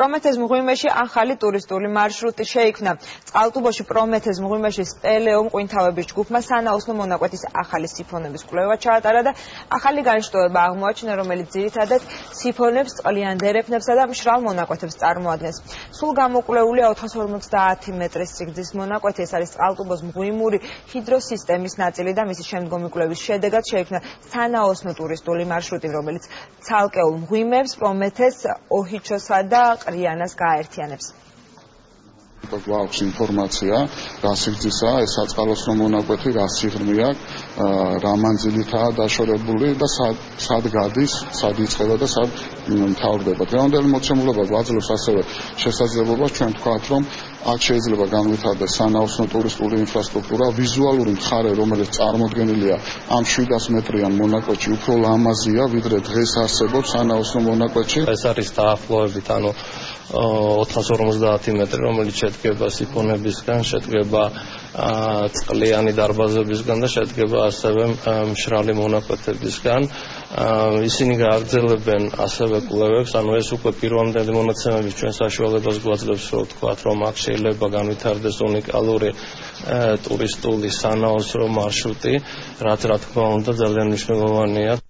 პრომეთეს მღვიმეში ახალი ტურისტული მარშრუტი შეიქმნა. წყალტუბოში პრომეთეს მღვიმეში სპელეო მყინთავების ჯგუფმა სანაოსნო მონაკვეთის ახალი სიფონების კვლევა ჩაატარა და ახალი განშტოება აღმოაჩინა, რომელიც ძირითადად სიფონებს, წყლიან დერეფნებსა და მშრალ მონაკვეთებს წარმოადგენს. სულ გამოკვლეულია 450 მეტრის სიგრძის მონაკვეთი. ეს არის წყალტუბოს მღვიმური ჰიდროსისტემის ნაწილი და მისი შემდგომი კვლევის შედეგად შეიქმნა სანაოსნო ტურისტული მარშრუტი, რომელიც ცალკეულ მღვიმეებს, პრომეთეს, ოჰიჩოსა და ყრიანას გააერთიანებს. გვაქვს ინფორმაცია, რა სიგრძისაა ეს საწყალოსნო მონაკვეთი, რა სიღრმეა, რა მანძილითაა დაშორებული და სად გადის, სად იწყება და სად მთავრდება. დღევანდელი მოცემულობა გვაძლევს ასევე შესაძლებლობას ჩვენ ვთქვათ, რომ აქ შეიძლება განვითარდეს სანაოსნო ტურისტული ინფრასტრუქტურა, ვიზუალური მხარე, რომელიც წარმოდგენილია ამ 700 მეტრიან მონაკვეთში, უფრო ლამაზია, ვიდრე დღეს არსებობს სანაოსნო მონაკვეთში. ეს არის დაახლოებით 450 მეტრი, რომელიც შედგება სიფონებისგან, შედგება წყლიანი დარბაზებისგან და შედგება ასევე მშრალი მონაკვეთებისგან. ისინი გააგრძელებენ ასევე კვლევებს, ანუ ეს უკვე პირვანდელი მონაცემების ჩვენ საშუალებას გვაძლევს, რომ ვთქვათ, რომ აქ შეიძლება განვითარდეს უნიკალური ტურისტული სანაოსნო მარშრუტი, რაც რა თქმა უნდა ძალიან მნიშვნელოვანია.